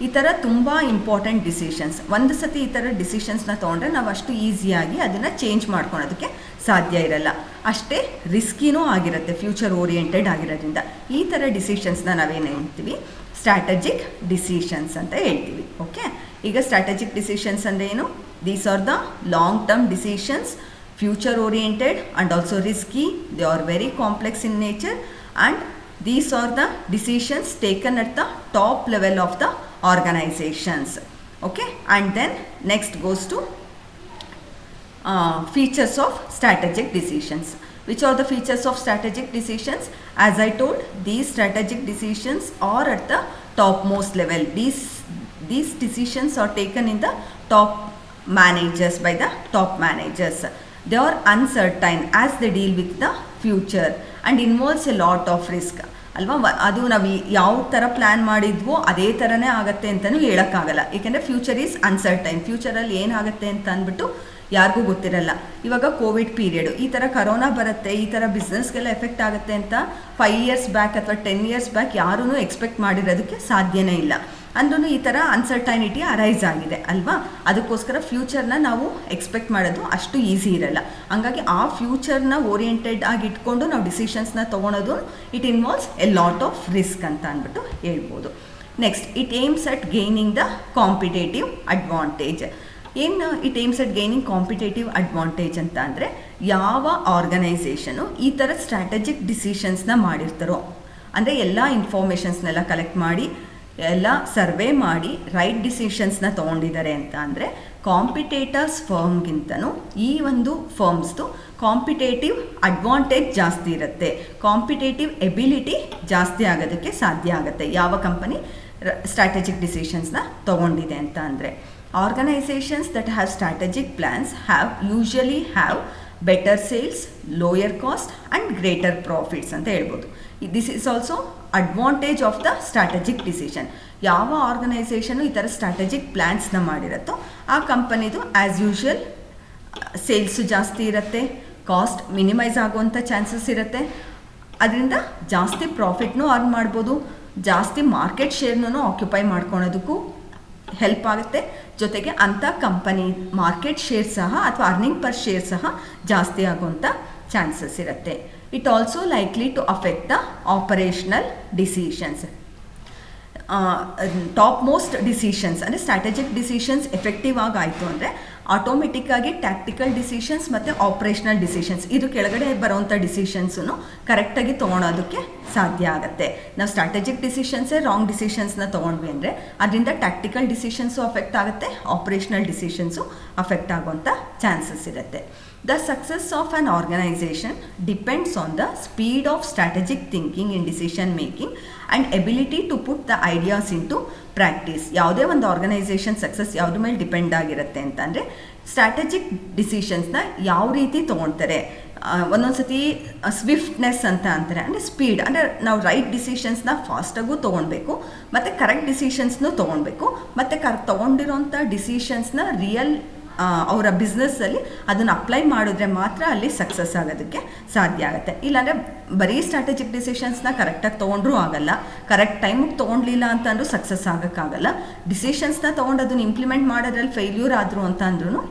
ಈ ಥರ ತುಂಬ ಇಂಪಾರ್ಟೆಂಟ್ ಡಿಸಿಷನ್ಸ್, ಒಂದು ಸತಿ ಈ ಥರ ಡಿಸಿಷನ್ಸ್ನ ತೊಗೊಂಡ್ರೆ ನಾವು ಅಷ್ಟು ಈಸಿಯಾಗಿ ಅದನ್ನು ಚೇಂಜ್ ಮಾಡ್ಕೊಳೋದಕ್ಕೆ ಸಾಧ್ಯ ಇರಲ್ಲ, ಅಷ್ಟೇ ರಿಸ್ಕಿನೂ ಆಗಿರುತ್ತೆ, ಫ್ಯೂಚರ್ ಓರಿಯೆಂಟೆಡ್ ಆಗಿರೋದ್ರಿಂದ. ಈ ಥರ ಡಿಸಿಷನ್ಸ್ನ ನಾವೇನು ಹೇಳ್ತೀವಿ, ಸ್ಟ್ರಾಟಜಿಕ್ ಡಿಸಿಷನ್ಸ್ ಅಂತ ಹೇಳ್ತೀವಿ. ಓಕೆ, ಈಗ ಸ್ಟ್ರಾಟಜಿಕ್ ಡಿಸಿಷನ್ಸ್ ಅಂದರೆ ಏನು, these are the long term decisions, future oriented and also risky, they are very complex in nature and these are the decisions taken at the top level of the organizations. Okay, and then next goes to features of strategic decisions. Which are the features of strategic decisions? As I told, these strategic decisions are at the topmost level. These decisions are taken in the top managers, by the top managers. They are uncertain as they deal with the future and involves a lot of risk ಅಲ್ವಾ. ಅದು ನಾವು ಯಾವ ಥರ plan ಮಾಡಿದ್ವೋ ಅದೇ ಥರನೇ ಆಗುತ್ತೆ ಅಂತಲೂ ಹೇಳೋಕ್ಕಾಗಲ್ಲ, ಏಕೆಂದರೆ ಫ್ಯೂಚರ್ ಈಸ್ ಅನ್ಸರ್ಟೈನ್. ಫ್ಯೂಚರಲ್ಲಿ ಏನಾಗುತ್ತೆ ಅಂತ ಅಂದ್ಬಿಟ್ಟು ಯಾರಿಗೂ ಗೊತ್ತಿರಲ್ಲ. ಇವಾಗ ಕೋವಿಡ್ ಪೀರಿಯಡು, ಈ ಥರ ಕರೋನಾ ಬರುತ್ತೆ, ಈ ಥರ ಬಿಸ್ನೆಸ್ಗೆಲ್ಲ ಎಫೆಕ್ಟ್ ಆಗುತ್ತೆ ಅಂತ 5 years ಬ್ಯಾಕ್ ಅಥವಾ 10 years ಬ್ಯಾಕ್ ಯಾರೂ ಎಕ್ಸ್ಪೆಕ್ಟ್ ಮಾಡಿರೋದಕ್ಕೆ ಸಾಧ್ಯನೇ ಇಲ್ಲ. ಅಂದ್ರೂ ಈ ಥರ ಅನ್ಸರ್ಟೈನಿಟಿ ಅರೈಸ್ ಆಗಿದೆ ಅಲ್ವಾ. ಅದಕ್ಕೋಸ್ಕರ ಫ್ಯೂಚರ್ನ ನಾವು ಎಕ್ಸ್ಪೆಕ್ಟ್ ಮಾಡೋದು ಅಷ್ಟು ಈಸಿ ಇರಲ್ಲ. ಹಂಗಾಗಿ ಆ ಫ್ಯೂಚರ್ನ ಓರಿಯೆಂಟೆಡ್ ಆಗಿ ಇಟ್ಕೊಂಡು ನಾವು ಡಿಸಿಷನ್ಸ್ನ ತೊಗೊಳೋದು it involves a lot of risk ಅಂತ ಅಂದ್ಬಿಟ್ಟು ಹೇಳ್ಬೋದು. Next, it aims at gaining the competitive advantage. ಏನು it aims at gaining competitive advantage ಅಂತ ಅಂದರೆ, ಯಾವ ಆರ್ಗನೈಸೇಷನು ಈ ಥರ ಸ್ಟ್ರಾಟಜಿಕ್ ಡಿಸಿಷನ್ಸ್ನ ಮಾಡಿರ್ತಾರೋ, ಅಂದರೆ ಎಲ್ಲ ಇನ್ಫಾರ್ಮೇಷನ್ಸ್ನೆಲ್ಲ ಕಲೆಕ್ಟ್ ಮಾಡಿ ಎಲ್ಲ ಸರ್ವೆ ಮಾಡಿ ರೈಟ್ ಡಿಸಿಷನ್ಸ್ನ ತೊಗೊಂಡಿದ್ದಾರೆ ಅಂತ ಅಂದರೆ, ಕಾಂಪಿಟೇಟರ್ಸ್ ಫರ್ಮ್ಗಿಂತನೂ ಈ ಒಂದು ಫರ್ಮ್ಸ್ದು ಕಾಂಪಿಟೇಟಿವ್ ಅಡ್ವಾಂಟೇಜ್ ಜಾಸ್ತಿ ಇರುತ್ತೆ, ಕಾಂಪಿಟೇಟಿವ್ ಎಬಿಲಿಟಿ ಜಾಸ್ತಿ ಆಗೋದಕ್ಕೆ ಸಾಧ್ಯ ಆಗುತ್ತೆ ಯಾವ ಕಂಪನಿ ಸ್ಟ್ರಾಟಜಿಕ್ ಡಿಸಿಷನ್ಸ್ನ ತೊಗೊಂಡಿದೆ ಅಂತ ಅಂದರೆ. Organizations that have strategic plans usually have better sales, lower cost and greater profits ಅಂತ ಹೇಳ್ಬೋದು. This is also advantage of the strategic decision. ಯಾವ ಆರ್ಗನೈಸೇಷನು ಈ ಥರ ಸ್ಟ್ರಾಟಜಿಕ್ ಪ್ಲ್ಯಾನ್ಸ್ನ ಮಾಡಿರುತ್ತೋ ಆ ಕಂಪನಿದು ಆ್ಯಸ್ ಯೂಶುವಲ್ ಸೇಲ್ಸು ಜಾಸ್ತಿ ಇರುತ್ತೆ, ಕಾಸ್ಟ್ ಮಿನಿಮೈಸ್ ಆಗುವಂಥ ಚಾನ್ಸಸ್ ಇರುತ್ತೆ, ಅದರಿಂದ ಜಾಸ್ತಿ ಪ್ರಾಫಿಟ್ನೂ ಅರ್ನ್ ಮಾಡ್ಬೋದು, ಜಾಸ್ತಿ ಮಾರ್ಕೆಟ್ ಶೇರ್ನೂ ಆಕ್ಯುಪೈ ಮಾಡ್ಕೊಳೋದಕ್ಕೂ ಹೆಲ್ಪ್ ಆಗುತ್ತೆ. ಜೊತೆಗೆ ಅಂಥ ಕಂಪನಿ ಮಾರ್ಕೆಟ್ ಶೇರ್ ಸಹ ಅಥವಾ ಅರ್ನಿಂಗ್ ಪರ್ ಶೇರ್ ಸಹ ಜಾಸ್ತಿ ಆಗುವಂಥ ಚಾನ್ಸಸ್ ಇರುತ್ತೆ. It also likely to affect the operational decisions. Top most decisions ಅಂದರೆ ಸ್ಟ್ರಾಟಜಿಕ್ ಡಿಸಿಷನ್ಸ್ ಎಫೆಕ್ಟಿವ್ ಆಗಾಯಿತು ಅಂದರೆ ಆಟೋಮೆಟಿಕ್ಕಾಗಿ ಟ್ಯಾಕ್ಟಿಕಲ್ ಡಿಸಿಷನ್ಸ್ ಮತ್ತು ಆಪ್ರೇಷನಲ್ ಡಿಸಿಷನ್ಸ್ ಇದು ಕೆಳಗಡೆ ಬರೋವಂಥ ಡಿಸಿಷನ್ಸನ್ನು ಕರೆಕ್ಟಾಗಿ ತೊಗೊಳೋದಕ್ಕೆ ಸಾಧ್ಯ ಆಗುತ್ತೆ. ನಾವು ಸ್ಟ್ರಾಟಜಿಕ್ ಡಿಸಿಷನ್ಸೇ ರಾಂಗ್ ಡಿಸಿಷನ್ಸ್ನ ತೊಗೊಂಡ್ವಿ ಅಂದರೆ ಅದರಿಂದ ಟ್ಯಾಕ್ಟಿಕಲ್ ಡಿಸಿಷನ್ಸು ಅಫೆಕ್ಟ್ ಆಗುತ್ತೆ, ಆಪ್ರೇಷನಲ್ ಡಿಸಿಷನ್ಸು ಅಫೆಕ್ಟ್ ಆಗುವಂಥ ಚಾನ್ಸಸ್ ಇರುತ್ತೆ. The success of an organization depends on the speed of strategic thinking in decision making and ability to put the ideas into practice. ಯಾವುದೇ ಒಂದು organisation success ಯಾವುದ್ರ ಮೇಲೆ depend ಆಗಿರುತ್ತೆ ಅಂತಂದರೆ strategic ಡಿಸಿಷನ್ಸ್ನ ಯಾವ ರೀತಿ ತೊಗೊಳ್ತಾರೆ. ಒಂದೊಂದು ಸತಿ ಸ್ವಿಫ್ಟ್ನೆಸ್ ಅಂತ ಅಂತಾರೆ, ಅಂದರೆ ಸ್ಪೀಡ್, ಅಂದರೆ ನಾವು ರೈಟ್ ಡಿಸಿಷನ್ಸ್ನ ಫಾಸ್ಟಾಗೂ ತೊಗೊಳ್ಬೇಕು ಮತ್ತು ಕರೆಕ್ಟ್ ಡಿಸಿಷನ್ಸ್ನೂ ತೊಗೊಳ್ಬೇಕು ಮತ್ತು ತೊಗೊಂಡಿರೋಂಥ ಡಿಸಿಷನ್ಸ್ನ ರಿಯಲ್ ಅವರ ಬಿಸ್ನೆಸ್ಸಲ್ಲಿ ಅದನ್ನು ಅಪ್ಲೈ ಮಾಡಿದ್ರೆ ಮಾತ್ರ ಅಲ್ಲಿ ಸಕ್ಸಸ್ ಆಗೋದಕ್ಕೆ ಸಾಧ್ಯ ಆಗುತ್ತೆ. ಇಲ್ಲಾಂದರೆ ಬರೀ ಸ್ಟ್ರಾಟಜಿಕ್ ಡಿಸಿಷನ್ಸ್ನ ಕರೆಕ್ಟಾಗಿ ತೊಗೊಂಡ್ರೂ ಆಗಲ್ಲ, ಕರೆಕ್ಟ್ ಟೈಮಿಗೆ ತೊಗೊಂಡ್ಲಿಲ್ಲ ಅಂತಂದ್ರೂ ಸಕ್ಸಸ್ ಆಗೋಕ್ಕಾಗಲ್ಲ. ಡಿಸಿಷನ್ಸ್ನ ತೊಗೊಂಡು ಅದನ್ನು ಇಂಪ್ಲಿಮೆಂಟ್ ಮಾಡೋದ್ರಲ್ಲಿ ಫೇಲ್ಯೂರ್ ಆದರು ಅಂತ ಅಂದ್ರೂ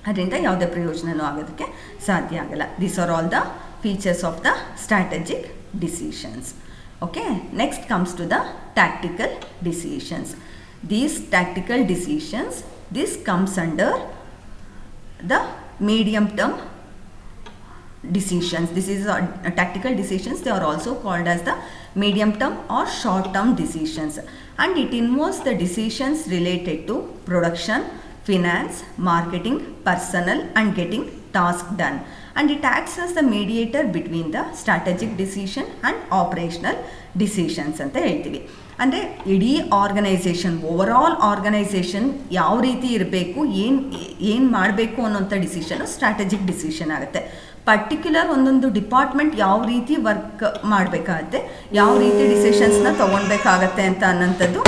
ಅದರಿಂದ ಯಾವುದೇ ಪ್ರಯೋಜನವೂ ಆಗೋದಕ್ಕೆ ಸಾಧ್ಯ ಆಗಲ್ಲ. These are all the features of the strategic decisions. Okay, next comes to the tactical decisions. These tactical decisions, this comes under the medium term decisions. This is tactical decisions. They are also called as the medium term or short term decisions, and it involves the decisions related to production, finance, marketing, personnel and getting task done. and it acts as the mediator between the strategic decision and operational decisions ಅಂತ ಹೇಳ್ತೀವಿ. ಅಂದರೆ ಇಡೀ organisation, overall organisation ಯಾವ ರೀತಿ ಇರಬೇಕು, ಏನು ಮಾಡಬೇಕು ಅನ್ನೋಂಥ ಡಿಸಿಷನು ಸ್ಟ್ರಾಟಜಿಕ್ ಡಿಸಿಷನ್ ಆಗುತ್ತೆ. ಪರ್ಟಿಕ್ಯುಲರ್ ಒಂದೊಂದು ಡಿಪಾರ್ಟ್ಮೆಂಟ್ ಯಾವ ರೀತಿ ವರ್ಕ್ ಮಾಡಬೇಕಾಗತ್ತೆ, ಯಾವ ರೀತಿ ಡಿಸಿಷನ್ಸ್ನ ತೊಗೊಳ್ಬೇಕಾಗತ್ತೆ ಅಂತ ಅನ್ನೋಂಥದ್ದು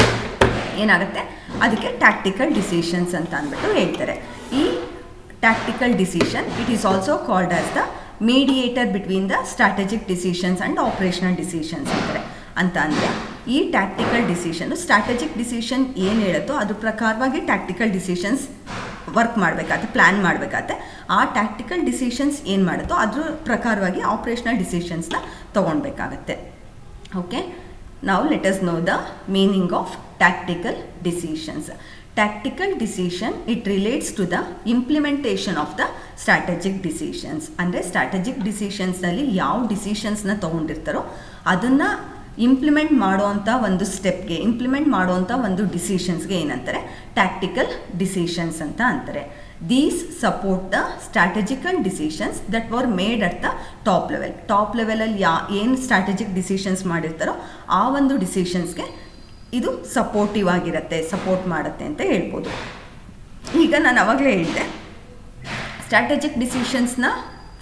ಏನಾಗುತ್ತೆ, ಅದಕ್ಕೆ ಟ್ಯಾಕ್ಟಿಕಲ್ ಡಿಸಿಷನ್ಸ್ ಅಂತ ಅಂದ್ಬಿಟ್ಟು ಹೇಳ್ತಾರೆ. ಈ tactical decision it is also called as the mediator between the strategic decisions and operational decisions ಅಂತಾರೆ. ಅಂತ ಅಂದರೆ ಈ ಟ್ಯಾಕ್ಟಿಕಲ್ ಡಿಸಿಷನು ಸ್ಟ್ರಾಟಜಿಕ್ ಡಿಸಿಷನ್ ಏನು ಹೇಳುತ್ತೋ ಅದ್ರ ಪ್ರಕಾರವಾಗಿ ಟ್ಯಾಕ್ಟಿಕಲ್ ಡಿಸಿಷನ್ಸ್ ವರ್ಕ್ ಮಾಡಬೇಕಾಗತ್ತೆ, ಪ್ಲ್ಯಾನ್ ಮಾಡಬೇಕಾಗತ್ತೆ. ಆ ಟ್ಯಾಕ್ಟಿಕಲ್ ಡಿಸಿಷನ್ಸ್ ಏನು ಮಾಡುತ್ತೋ ಅದ್ರ ಪ್ರಕಾರವಾಗಿ ಆಪರೇಷನಲ್ ಡಿಸಿಷನ್ಸ್ನ ತೊಗೊಳ್ಬೇಕಾಗತ್ತೆ. Okay, now let us know the meaning of tactical decisions. Tactical decision, it relates to the implementation of the strategic decisions. ಅಂದರೆ ಸ್ಟ್ರಾಟಜಿಕ್ ಡಿಸಿಷನ್ಸ್ನಲ್ಲಿ ಯಾವ ಡಿಸಿಷನ್ಸ್ನ ತೊಗೊಂಡಿರ್ತಾರೋ ಅದನ್ನು ಇಂಪ್ಲಿಮೆಂಟ್ ಮಾಡೋವಂಥ ಒಂದು ಸ್ಟೆಪ್ಗೆ, ಇಂಪ್ಲಿಮೆಂಟ್ ಮಾಡೋವಂಥ ಒಂದು ಡಿಸಿಷನ್ಸ್ಗೆ ಏನಂತಾರೆ, ಟ್ಯಾಕ್ಟಿಕಲ್ ಡಿಸಿಷನ್ಸ್ ಅಂತ ಅಂತಾರೆ. These support the strategical decisions that were made at the top level. Top ಲೆವೆಲಲ್ಲಿ ಏನು ಸ್ಟ್ರಾಟಜಿಕ್ ಡಿಸಿಷನ್ಸ್ ಮಾಡಿರ್ತಾರೋ ಆ ಒಂದು ಡಿಸಿಷನ್ಸ್ಗೆ ಇದು ಸಪೋರ್ಟಿವ್ ಆಗಿರುತ್ತೆ, ಸಪೋರ್ಟ್ ಮಾಡುತ್ತೆ ಅಂತ ಹೇಳ್ಬೋದು. ಈಗ ನಾನು ಆವಾಗಲೇ ಹೇಳಿದೆ, ಸ್ಟ್ರಾಟಜಿಕ್ ಡಿಸಿಷನ್ಸ್ನ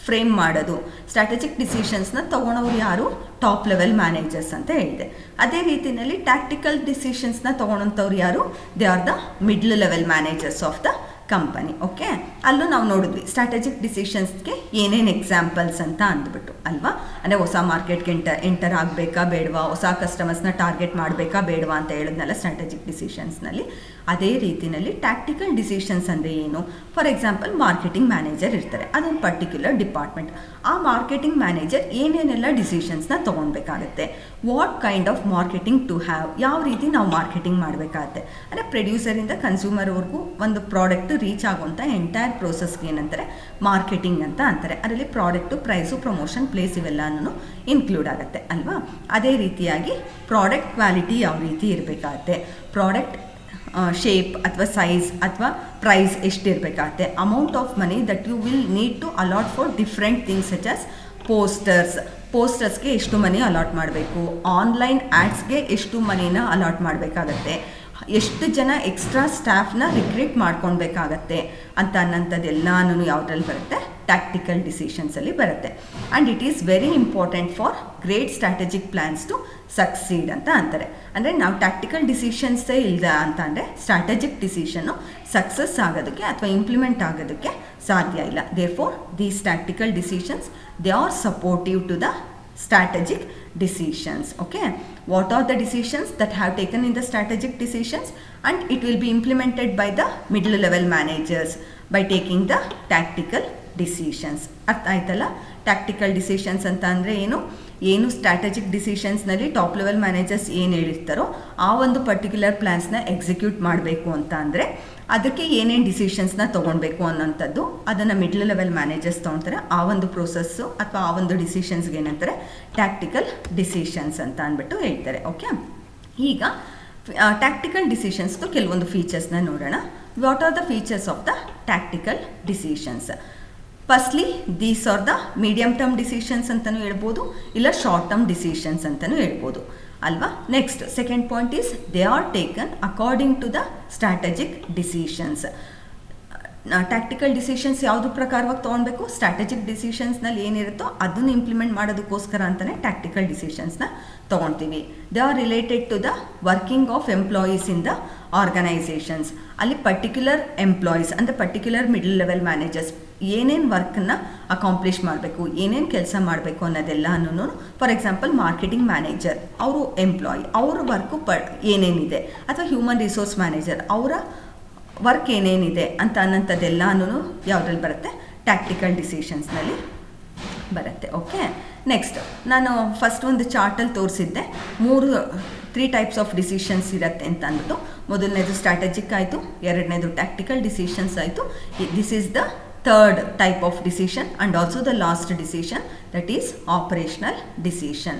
ಫ್ರೇಮ್ ಮಾಡೋದು, ಸ್ಟ್ರಾಟಜಿಕ್ ಡಿಸಿಷನ್ಸ್ನ ತೊಗೊಳೋರು ಯಾರು, ಟಾಪ್ ಲೆವೆಲ್ ಮ್ಯಾನೇಜರ್ಸ್ ಅಂತ ಹೇಳಿದೆ. ಅದೇ ರೀತಿಯಲ್ಲಿ ಟ್ಯಾಕ್ಟಿಕಲ್ ಡಿಸಿಷನ್ಸ್ನ ತೊಗೊಳೋಂಥವ್ರು ಯಾರು, they are the middle level managers of the company. Okay, ಅಲ್ಲೂ ನಾವು ನೋಡಿದ್ವಿ ಸ್ಟ್ರಾಟಜಿಕ್ ಡಿಸಿಷನ್ಸ್ಗೆ ಏನೇನು ಎಕ್ಸಾಂಪಲ್ಸ್ ಅಂತ ಅಂದ್ಬಿಟ್ಟು ಅಲ್ವಾ. ಅಂದರೆ ಹೊಸ ಮಾರ್ಕೆಟ್ಗೆ ಎಂಟರ್ ಆಗಬೇಕಾ ಬೇಡವಾ, ಹೊಸ ಕಸ್ಟಮರ್ಸ್ನ ಟಾರ್ಗೆಟ್ ಮಾಡಬೇಕಾ ಬೇಡವಾ ಅಂತ ಹೇಳಿದ್ನಲ್ಲ ಸ್ಟ್ರಾಟಜಿಕ್ ಡಿಸಿಷನ್ಸ್ನಲ್ಲಿ. ಅದೇ ರೀತಿಯಲ್ಲಿ ಟ್ಯಾಕ್ಟಿಕಲ್ ಡಿಸಿಷನ್ಸ್ ಅಂದರೆ ಏನು, ಫಾರ್ ಎಕ್ಸಾಂಪಲ್ ಮಾರ್ಕೆಟಿಂಗ್ ಮ್ಯಾನೇಜರ್ ಇರ್ತಾರೆ, ಅದೊಂದು ಪರ್ಟಿಕ್ಯುಲರ್ ಡಿಪಾರ್ಟ್ಮೆಂಟ್. ಆ ಮಾರ್ಕೆಟಿಂಗ್ ಮ್ಯಾನೇಜರ್ ಏನೇನೆಲ್ಲ ಡಿಸಿಷನ್ಸ್ನ ತೊಗೊಳ್ಬೇಕಾಗತ್ತೆ, what kind of marketing to have, ಯಾವ ರೀತಿ ನಾವು ಮಾರ್ಕೆಟಿಂಗ್ ಮಾಡಬೇಕಾಗತ್ತೆ. ಅಂದರೆ ಪ್ರೊಡ್ಯೂಸರಿಂದ ಕನ್ಸ್ಯೂಮರ್ವರೆಗೂ ಒಂದು ಪ್ರಾಡಕ್ಟ್ ರೀಚ್ ಆಗುವಂಥ ಎಂಟೈರ್ ಪ್ರೋಸೆಸ್ಗೆ ಏನಂತಾರೆ, ಮಾರ್ಕೆಟಿಂಗ್ ಅಂತ ಅಂತಾರೆ. ಅದರಲ್ಲಿ ಪ್ರಾಡಕ್ಟು, ಪ್ರೈಸು, ಪ್ರಮೋಷನ್, ಪ್ಲೇಸ್ ಇವೆಲ್ಲನೂ ಇನ್ಕ್ಲೂಡ್ ಆಗುತ್ತೆ ಅಲ್ವಾ. ಅದೇ ರೀತಿಯಾಗಿ ಪ್ರಾಡಕ್ಟ್ ಕ್ವಾಲಿಟಿ ಯಾವ ರೀತಿ ಇರಬೇಕಾಗತ್ತೆ, ಪ್ರಾಡಕ್ಟ್ ಶೇಪ್ ಅಥವಾ ಸೈಜ್ ಅಥವಾ ಪ್ರೈಸ್ ಎಷ್ಟಿರಬೇಕಾಗತ್ತೆ, amount of money that you will need to allot for different things such as ಪೋಸ್ಟರ್ಸ್ಗೆ ಎಷ್ಟು ಮನಿ ಅಲಾಟ್ ಮಾಡಬೇಕು, ಆನ್ಲೈನ್ ಆ್ಯಡ್ಸ್ಗೆ ಎಷ್ಟು ಮನಿನ ಅಲಾಟ್ ಮಾಡಬೇಕಾಗತ್ತೆ, ಎಷ್ಟು ಜನ ಎಕ್ಸ್ಟ್ರಾ ಸ್ಟಾಫ್ನ ರಿಕ್ರೂಟ್ ಮಾಡ್ಕೊಳ್ಬೇಕಾಗತ್ತೆ ಅಂತ ಅನ್ನೋಂಥದ್ದೆಲ್ಲನೂ ಯಾವುದ್ರಲ್ಲಿ ಬರುತ್ತೆ, ಟ್ಯಾಕ್ಟಿಕಲ್ ಡಿಸಿಷನ್ಸಲ್ಲಿ ಬರುತ್ತೆ. And it is very important for great strategic plans to succeed ಅಂತ ಅಂತಾರೆ. ಅಂದರೆ ನಾವು ಟ್ಯಾಕ್ಟಿಕಲ್ ಡಿಸಿಷನ್ಸೇ ಇಲ್ಲ ಅಂತ ಅಂದರೆ ಸ್ಟ್ರಾಟಜಿಕ್ ಡಿಸಿಷನ್ನು ಸಕ್ಸಸ್ ಆಗೋದಕ್ಕೆ ಅಥವಾ ಇಂಪ್ಲಿಮೆಂಟ್ ಆಗೋದಕ್ಕೆ ಸಾಧ್ಯ ಇಲ್ಲ. Therefore these tactical decisions they are supportive to the strategic decisions. Okay, what are the decisions that have taken in the strategic decisions, and it will be implemented by the middle level managers by taking the tactical decisions. ಅರ್ಥ ಆಯ್ತಲ್ಲ, tactical decisions ಅಂತ ಅಂದರೆ ಏನು strategic ಡಿಸಿಷನ್ಸ್ನಲ್ಲಿ top level managers ಏನು ಹೇಳಿರ್ತಾರೋ ಆ ಒಂದು particular ಪ್ಲ್ಯಾನ್ಸ್ನ execute ಮಾಡಬೇಕು ಅಂತ ಅಂದರೆ ಅದಕ್ಕೆ ಏನೇನು ಡಿಸಿಷನ್ಸ್ನ ತೊಗೊಳ್ಬೇಕು ಅನ್ನೋಂಥದ್ದು ಅದನ್ನು ಮಿಡ್ಲ್ ಲೆವೆಲ್ ಮ್ಯಾನೇಜರ್ಸ್ ತೊಗೊಳ್ತಾರೆ. ಆ ಒಂದು ಪ್ರೋಸೆಸ್ಸು ಅಥವಾ ಆ ಒಂದು ಡಿಸಿಷನ್ಸ್ಗೆ ಏನಂತಾರೆ, ಟ್ಯಾಕ್ಟಿಕಲ್ ಡಿಸಿಷನ್ಸ್ ಅಂತ ಅಂದ್ಬಿಟ್ಟು ಹೇಳ್ತಾರೆ. ಓಕೆ, ಈಗ ಟ್ಯಾಕ್ಟಿಕಲ್ ಡಿಸಿಷನ್ಸ್ದು ಕೆಲವೊಂದು ಫೀಚರ್ಸ್ನ ನೋಡೋಣ. What are the features of the tactical decisions? Firstly these are the medium term decisions ಅಂತಲೂ ಹೇಳ್ಬೋದು, ಇಲ್ಲ ಶಾರ್ಟ್ ಟರ್ಮ್ ಡಿಸಿಷನ್ಸ್ ಅಂತಲೂ ಹೇಳ್ಬೋದು ಅಲ್ವಾ. Next second point is they are taken according to the strategic decisions. Tactical decisions ಯಾವುದು ಪ್ರಕಾರವಾಗಿ ತೊಗೊಳ್ಬೇಕು, strategic ಡಿಸಿಷನ್ಸ್ನಲ್ಲಿ ಏನಿರುತ್ತೋ ಅದನ್ನು ಇಂಪ್ಲಿಮೆಂಟ್ ಮಾಡೋದಕ್ಕೋಸ್ಕರ ಅಂತಲೇ ಟ್ಯಾಕ್ಟಿಕಲ್ ಡಿಸಿಷನ್ಸ್ನ ತೊಗೊಳ್ತೀವಿ. They are related to the working of employees in the organisations. ಅಲ್ಲಿ ಪರ್ಟಿಕ್ಯುಲರ್ ಎಂಪ್ಲಾಯೀಸ್ ಅಂದರೆ ಪರ್ಟಿಕ್ಯುಲರ್ ಮಿಡಲ್ ಲೆವೆಲ್ ಮ್ಯಾನೇಜರ್ಸ್ ಏನೇನು ವರ್ಕನ್ನು ಅಕಾಂಪ್ಲಿಷ್ ಮಾಡಬೇಕು, ಏನೇನು ಕೆಲಸ ಮಾಡಬೇಕು ಅನ್ನೋದೆಲ್ಲನೂ, ಫಾರ್ ಎಕ್ಸಾಂಪಲ್ ಮಾರ್ಕೆಟಿಂಗ್ ಮ್ಯಾನೇಜರ್ ಅವರು ಎಂಪ್ಲಾಯಿ, ಅವ್ರ ವರ್ಕು ಏನೇನಿದೆ, ಅಥವಾ ಹ್ಯೂಮನ್ ರಿಸೋರ್ಸ್ ಮ್ಯಾನೇಜರ್ ಅವರ ವರ್ಕ್ ಏನೇನಿದೆ ಅಂತ ಅನ್ನೋಂಥದ್ದೆಲ್ಲನೂ ಯಾವುದ್ರಲ್ಲಿ ಬರುತ್ತೆ, ಟ್ಯಾಕ್ಟಿಕಲ್ ಡಿಸಿಷನ್ಸ್ನಲ್ಲಿ ಬರುತ್ತೆ. ಓಕೆ, ನೆಕ್ಸ್ಟ್ ನಾನು ಫಸ್ಟ್ ಒಂದು ಚಾರ್ಟಲ್ಲಿ ತೋರಿಸಿದ್ದೆ 3 ಟೈಪ್ಸ್ ಆಫ್ ಡಿಸಿಷನ್ಸ್ ಇರುತ್ತೆ ಅಂತ ಅಂದ್ಬಿಟ್ಟು. ಮೊದಲನೇದು ಸ್ಟ್ರಾಟಜಿಕ್ ಆಯಿತು, ಎರಡನೇದು ಟ್ಯಾಕ್ಟಿಕಲ್ ಡಿಸಿಷನ್ಸ್ ಆಯಿತು. This is the third type of decision and also the last decision, that is operational decision.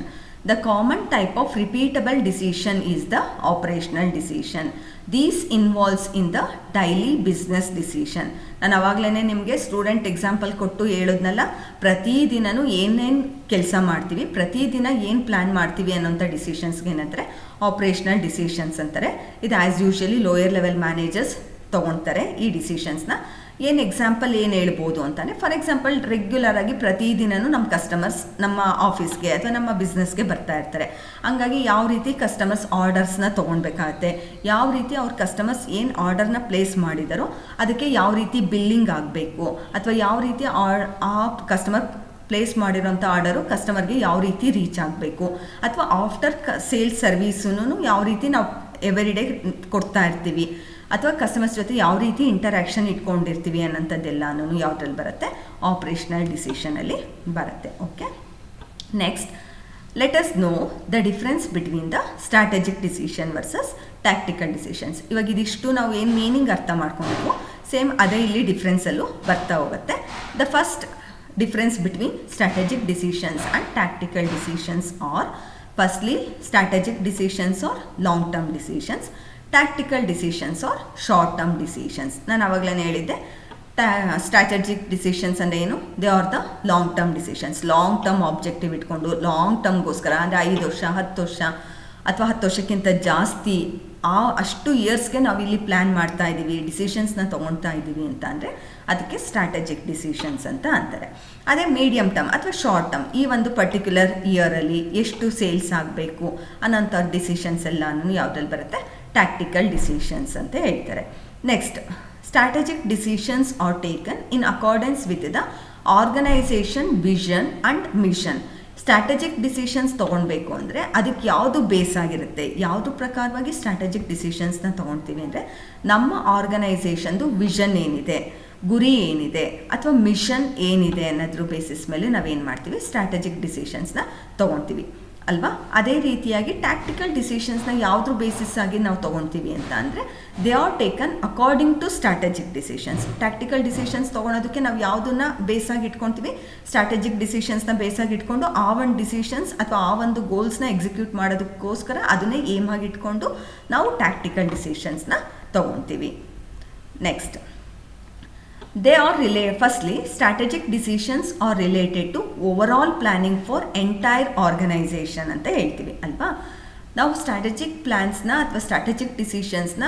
The common type of repeatable decision is the operational decision. These involves in the daily business decision. ನಾನು ಆವಾಗಲೇ ನಿಮಗೆ student example ಕೊಟ್ಟು ಹೇಳಿದ್ನಲ್ಲ, ಪ್ರತಿದಿನವೂ ಏನೇನು ಕೆಲಸ ಮಾಡ್ತೀವಿ, ಪ್ರತಿದಿನ ಏನು ಪ್ಲ್ಯಾನ್ ಮಾಡ್ತೀವಿ ಅನ್ನೋಂಥ ಡಿಸಿಷನ್ಸ್ಗೆ ಏನಂತಾರೆ ಆಪ್ರೇಷನಲ್ ಡಿಸಿಷನ್ಸ್ ಅಂತಾರೆ. ಇದು as usually lower level managers ತೊಗೊಳ್ತಾರೆ ಈ ಡಿಸಿಷನ್ಸ್ನ. ಏನು ಎಕ್ಸಾಂಪಲ್ ಏನು ಹೇಳ್ಬೋದು ಅಂತಂದರೆ, ಫಾರ್ ಎಕ್ಸಾಂಪಲ್ ರೆಗ್ಯುಲರ್ ಆಗಿ ಪ್ರತಿದಿನವೂ ನಮ್ಮ ಕಸ್ಟಮರ್ಸ್ ನಮ್ಮ ಆಫೀಸ್ಗೆ ಅಥವಾ ನಮ್ಮ ಬಿಸ್ನೆಸ್ಗೆ ಬರ್ತಾ ಇರ್ತಾರೆ. ಹಂಗಾಗಿ ಯಾವ ರೀತಿ ಕಸ್ಟಮರ್ಸ್ ಆರ್ಡರ್ಸ್ನ ತೊಗೊಳ್ಬೇಕಾಗತ್ತೆ, ಯಾವ ರೀತಿ ಅವ್ರ ಕಸ್ಟಮರ್ಸ್ ಏನು ಆರ್ಡರ್ನ ಪ್ಲೇಸ್ ಮಾಡಿದಾರೋ ಅದಕ್ಕೆ ಯಾವ ರೀತಿ ಬಿಲ್ಲಿಂಗ್ ಆಗಬೇಕು, ಅಥವಾ ಯಾವ ರೀತಿ ಆ ಕಸ್ಟಮರ್ ಪ್ಲೇಸ್ ಮಾಡಿರೋಂಥ ಆರ್ಡರು ಕಸ್ಟಮರ್ಗೆ ಯಾವ ರೀತಿ ರೀಚ್ ಆಗಬೇಕು, ಅಥವಾ ಆಫ್ಟರ್ ಸೇಲ್ಸ್ ಸರ್ವೀಸನ್ನು ಯಾವ ರೀತಿ ನಾವು ಎವ್ರಿ ಡೇ ಕೊಡ್ತಾ ಇರ್ತೀವಿ, ಅಥವಾ ಕಸ್ಟಮರ್ಸ್ ಜೊತೆ ಯಾವ ರೀತಿ ಇಂಟರಾಕ್ಷನ್ ಇಟ್ಕೊಂಡಿರ್ತೀವಿ ಅನ್ನೋಂಥದ್ದೆಲ್ಲನೂ ಯಾವುದ್ರಲ್ಲಿ ಬರುತ್ತೆ, ಆಪ್ರೇಷನಲ್ ಡಿಸಿಷನಲ್ಲಿ ಬರುತ್ತೆ. Okay, next let us know the difference between the strategic decision versus tactical decisions. ಇವಾಗ ಇದಿಷ್ಟು ನಾವು ಏನು ಮೀನಿಂಗ್ ಅರ್ಥ ಮಾಡ್ಕೊಂಡ್ವಿ, ಸೇಮ್ ಅದೇ ಇಲ್ಲಿ ಡಿಫ್ರೆನ್ಸಲ್ಲೂ ಬರ್ತಾ ಹೋಗುತ್ತೆ. The first difference between strategic decisions and tactical decisions are, firstly, strategic decisions are long term decisions, tactical decisions are short term decisions. ನಾನು ಆವಾಗಲೇ ಹೇಳಿದ್ದೆ ಸ್ಟ್ರಾಟಜಿಕ್ ಡಿಸಿಷನ್ಸ್ ಅಂದರೆ ಏನು, they are the long term decisions. Long term objective ಇಟ್ಕೊಂಡು long ಟರ್ಮ್ಗೋಸ್ಕರ ಅಂದರೆ 5 ವರ್ಷ 10 ವರ್ಷ ಅಥವಾ 10 ವರ್ಷಕ್ಕಿಂತ ಜಾಸ್ತಿ ಅಷ್ಟು ಇಯರ್ಸ್ಗೆ ನಾವು ಇಲ್ಲಿ ಪ್ಲ್ಯಾನ್ ಮಾಡ್ತಾ ಇದ್ದೀವಿ, ಡಿಸಿಷನ್ಸ್ನ ತೊಗೊಳ್ತಾ ಇದ್ದೀವಿ ಅಂತ ಅಂದರೆ ಅದಕ್ಕೆ ಸ್ಟ್ರಾಟಜಿಕ್ ಡಿಸಿಷನ್ಸ್ ಅಂತ ಅಂತಾರೆ. ಅದೇ ಮೀಡಿಯಮ್ ಟರ್ಮ್ ಅಥವಾ ಶಾರ್ಟ್ ಟರ್ಮ್, ಈ ಒಂದು ಪರ್ಟಿಕ್ಯುಲರ್ ಇಯರಲ್ಲಿ ಎಷ್ಟು ಸೇಲ್ಸ್ ಆಗಬೇಕು ಅನ್ನೋಂಥ ಡಿಸಿಷನ್ಸ್ ಎಲ್ಲನೂ ಯಾವುದ್ರಲ್ಲಿ ಬರುತ್ತೆ, ಟ್ಯಾಕ್ಟಿಕಲ್ ಡಿಸಿಷನ್ಸ್ ಅಂತ ಹೇಳ್ತಾರೆ. Next, strategic decisions are taken in accordance with the organisation vision and mission. Strategic decisions ತೊಗೊಳ್ಬೇಕು ಅಂದರೆ ಅದಕ್ಕೆ ಯಾವುದು ಬೇಸ್ ಆಗಿರುತ್ತೆ, ಯಾವುದು ಪ್ರಕಾರವಾಗಿ ಸ್ಟ್ರಾಟಜಿಕ್ ಡಿಸಿಷನ್ಸ್ನ ತೊಗೊಳ್ತೀವಿ ಅಂದರೆ ನಮ್ಮ ಆರ್ಗನೈಸೇಷನ್ದು ವಿಷನ್ ಏನಿದೆ, ಗುರಿ ಏನಿದೆ, ಅಥವಾ ಮಿಷನ್ ಏನಿದೆ ಅನ್ನೋದ್ರ ಬೇಸಿಸ್ ಮೇಲೆ ನಾವೇನು ಮಾಡ್ತೀವಿ, ಸ್ಟ್ರಾಟಜಿಕ್ ಡಿಸಿಷನ್ಸ್ನ ತೊಗೊಳ್ತೀವಿ ಅಲ್ವಾ. ಅದೇ ರೀತಿಯಾಗಿ ಟ್ಯಾಕ್ಟಿಕಲ್ ಡಿಸಿಷನ್ಸ್ನ ಯಾವುದ್ರ ಬೇಸಿಸ್ ಆಗಿ ನಾವು ತೊಗೊಳ್ತೀವಿ ಅಂತ ಅಂದರೆ they are taken according to strategic decisions. Tactical decisions ತೊಗೊಳೋದಕ್ಕೆ ನಾವು ಯಾವುದನ್ನು ಬೇಸಾಗಿ ಇಟ್ಕೊಳ್ತೀವಿ, ಸ್ಟ್ರಾಟಜಿಕ್ ಡಿಸಿಷನ್ಸ್ನ ಬೇಸಾಗಿ ಇಟ್ಕೊಂಡು ಆ ಒಂದು ಡಿಸಿಷನ್ಸ್ ಅಥವಾ ಆ ಒಂದು ಗೋಲ್ಸ್ನ ಎಕ್ಸಿಕ್ಯೂಟ್ ಮಾಡೋದಕ್ಕೋಸ್ಕರ ಅದನ್ನೇ ಏಮ್ ಆಗಿ ಇಟ್ಕೊಂಡು ನಾವು ಟ್ಯಾಕ್ಟಿಕಲ್ ಡಿಸಿಷನ್ಸ್ನ ತೊಗೊಳ್ತೀವಿ. Next, they are firstly, strategic decisions are related to overall planning for entire organization ಅಂತ ಹೇಳ್ತೀವಿ ಅಲ್ವಾ. ನಾವು ಸ್ಟ್ರಾಟಜಿಕ್ ಪ್ಲ್ಯಾನ್ಸ್ನ ಅಥವಾ ಸ್ಟ್ರಾಟಜಿಕ್ ಡಿಸಿಷನ್ಸ್ನ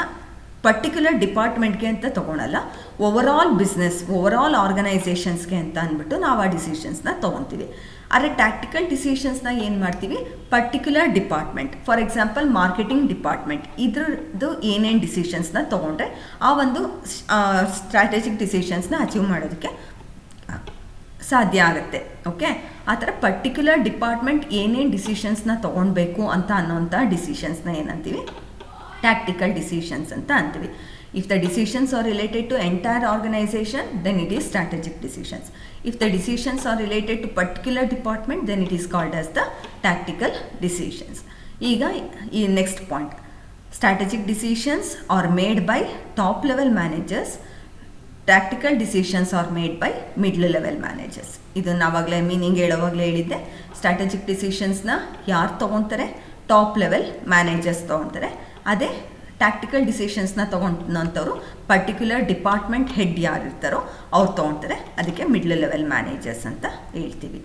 ಪರ್ಟಿಕ್ಯುಲರ್ ಡಿಪಾರ್ಟ್ಮೆಂಟ್ಗೆ ಅಂತ ತೊಗೊಳಲ್ಲ, ಓವರಾಲ್ ಬಿಸ್ನೆಸ್ ಓವರಾಲ್ ಆರ್ಗನೈಸೇಷನ್ಸ್ಗೆ ಅಂತ ಅಂದ್ಬಿಟ್ಟು ನಾವು ಆ ಡಿಸಿಷನ್ಸ್ನ ತೊಗೊತೀವಿ. ಆದರೆ ಟ್ಯಾಕ್ಟಿಕಲ್ ಡಿಸಿಷನ್ಸ್ನ ಏನು ಮಾಡ್ತೀವಿ, particular department, for example marketing department, ಇದ್ರದ್ದು ಏನೇನು ಡಿಸಿಷನ್ಸ್ನ ತೊಗೊಂಡ್ರೆ ಆ ಒಂದು ಸ್ಟ್ರಾಟಜಿಕ್ ಡಿಸಿಷನ್ಸ್ನ ಅಚೀವ್ ಮಾಡೋದಕ್ಕೆ ಸಾಧ್ಯ ಆಗುತ್ತೆ. ಓಕೆ, ಆ ಥರ ಪರ್ಟಿಕ್ಯುಲರ್ ಡಿಪಾರ್ಟ್ಮೆಂಟ್ ಏನೇನು ಡಿಸಿಷನ್ಸ್ನ ತೊಗೊಳ್ಬೇಕು ಅಂತ ಅನ್ನೋಂಥ ಡಿಸಿಷನ್ಸ್ನ ಏನಂತೀವಿ, ಟ್ಯಾಕ್ಟಿಕಲ್ ಡಿಸಿಷನ್ಸ್ ಅಂತ ಅಂತೀವಿ. If the decisions are related to entire organization, then it is strategic decisions. If the decisions are related to particular department, then it is called as the tactical decisions. ಈಗ ಈ next point, strategic decisions are made by top level managers, tactical decisions are made by middle level managers. ಇದನ್ನು ಆವಾಗಲೇ meaning ಹೇಳೋವಾಗಲೇ ಹೇಳಿದ್ದೆ, strategic ಡಿಸಿಷನ್ಸ್ನ ಯಾರು ತೊಗೊತಾರೆ, top level managers ತೊಗೊತಾರೆ. ಅದೇ tactical ಡಿಸಿಷನ್ಸ್ನ ತೊಗೊಂಡಂಥವ್ರು particular department head ಯಾರು ಇರ್ತಾರೋ ಅವ್ರು ತೊಗೊಳ್ತಾರೆ, ಅದಕ್ಕೆ ಮಿಡ್ಲ್ ಲೆವೆಲ್ ಮ್ಯಾನೇಜರ್ಸ್ ಅಂತ ಹೇಳ್ತೀವಿ.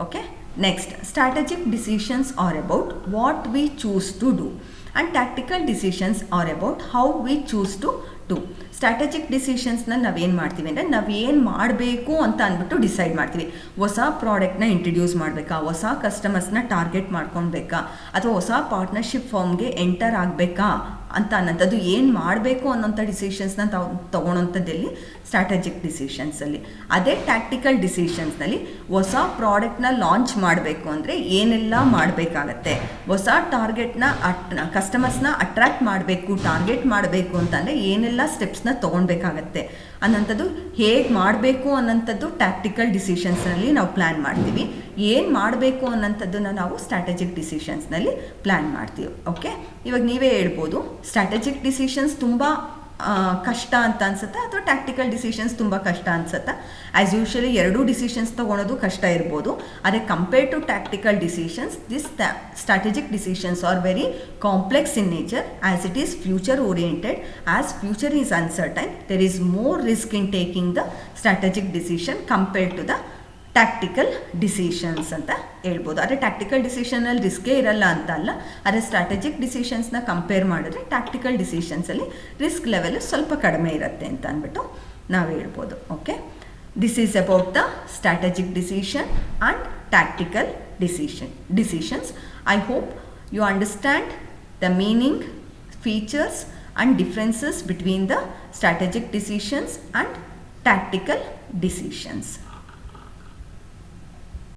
Okay, next, strategic decisions are about what we choose to do and tactical decisions are about how we choose to do. Strategic ಡಿಸಿಷನ್ಸ್ನಲ್ಲಿ ನಾವೇನು ಮಾಡ್ತೀವಿ ಅಂದರೆ ನಾವೇನು ಮಾಡಬೇಕು ಅಂತ ಅಂದ್ಬಿಟ್ಟು ಡಿಸೈಡ್ ಮಾಡ್ತೀವಿ. ಹೊಸ ಪ್ರಾಡಕ್ಟ್ನ ಇಂಟ್ರಡ್ಯೂಸ್ ಮಾಡಬೇಕಾ, ಹೊಸ ಕಸ್ಟಮರ್ಸ್ನ ಟಾರ್ಗೆಟ್ ಮಾಡ್ಕೊಳ್ಬೇಕಾ, ಅಥವಾ ಹೊಸ ಪಾರ್ಟ್ನರ್ಶಿಪ್ ಫಾರ್ಮ್ಗೆ ಎಂಟರ್ ಆಗಬೇಕಾ ಅಂತ ಅನ್ನೋಂಥದ್ದು ಏನು ಮಾಡಬೇಕು ಅನ್ನೋಂಥ ಡಿಸಿಷನ್ಸ್ನ ತೊಗೊಳೋಂಥದ್ದಲ್ಲಿ ಸ್ಟ್ರಾಟಜಿಕ್ ಡಿಸಿಷನ್ಸಲ್ಲಿ. ಅದೇ ಟ್ಯಾಕ್ಟಿಕಲ್ ಡಿಸಿಷನ್ಸ್ನಲ್ಲಿ ಹೊಸ ಪ್ರಾಡಕ್ಟ್ನ ಲಾಂಚ್ ಮಾಡಬೇಕು ಅಂದರೆ ಏನೆಲ್ಲ ಮಾಡಬೇಕಾಗತ್ತೆ, ಹೊಸ ಟಾರ್ಗೆಟ್ನ ಕಸ್ಟಮರ್ಸ್ನ ಅಟ್ರ್ಯಾಕ್ಟ್ ಮಾಡಬೇಕು, ಟಾರ್ಗೆಟ್ ಮಾಡಬೇಕು ಅಂತಂದರೆ ಏನೆಲ್ಲ ಸ್ಟೆಪ್ಸ್ನ ತೊಗೊಳ್ಬೇಕಾಗತ್ತೆ ಅನ್ನೋಂಥದ್ದು, ಹೇಗೆ ಮಾಡಬೇಕು ಅನ್ನೋಂಥದ್ದು ಟ್ಯಾಕ್ಟಿಕಲ್ ಡಿಸಿಷನ್ಸ್ನಲ್ಲಿ ನಾವು ಪ್ಲ್ಯಾನ್ ಮಾಡ್ತೀವಿ. ಏನು ಮಾಡಬೇಕು ಅನ್ನೋಂಥದ್ದನ್ನು ನಾವು ಸ್ಟ್ರಾಟಜಿಕ್ ಡಿಸಿಷನ್ಸ್ನಲ್ಲಿ ಪ್ಲ್ಯಾನ್ ಮಾಡ್ತೀವಿ. ಓಕೆ, ಇವಾಗ ನೀವೇ ಹೇಳ್ಬೋದು ಸ್ಟ್ರಾಟಜಿಕ್ ಡಿಸಿಷನ್ಸ್ ತುಂಬ ಕಷ್ಟ ಅಂತ ಅನ್ಸುತ್ತಾ ಅಥವಾ ಟ್ಯಾಕ್ಟಿಕಲ್ ಡಿಸಿಷನ್ಸ್ ತುಂಬ ಕಷ್ಟ ಅನ್ಸುತ್ತಾ? ಆ್ಯಸ್ ಯೂಶಲಿ ಎರಡೂ ಡಿಸಿಷನ್ಸ್ ತೊಗೊಳೋದು ಕಷ್ಟ ಇರ್ಬೋದು, ಆದರೆ compared to tactical decisions this strategic decisions are very complex in nature as it is future oriented. As future is uncertain there is more risk in taking the strategic decision compared to the tactical decisions ಅಂತ ಹೇಳ್ಬೋದು. ಆದರೆ tactical ಡಿಸಿಷನಲ್ಲಿ ರಿಸ್ಕೇ ಇರಲ್ಲ ಅಂತ ಅಲ್ಲ, ಆದರೆ strategic ಡಿಸಿಷನ್ಸ್ನ compare ಮಾಡಿದ್ರೆ tactical ಡಿಸಿಷನ್ಸಲ್ಲಿ ರಿಸ್ಕ್ ಲೆವೆಲ್ ಸ್ವಲ್ಪ ಕಡಿಮೆ ಇರುತ್ತೆ ಅಂತ ಅಂದ್ಬಿಟ್ಟು ನಾವು ಹೇಳ್ಬೋದು. Okay, this is about the strategic decision and tactical decisions. I hope you understand the meaning, features and differences between the strategic decisions and tactical decisions.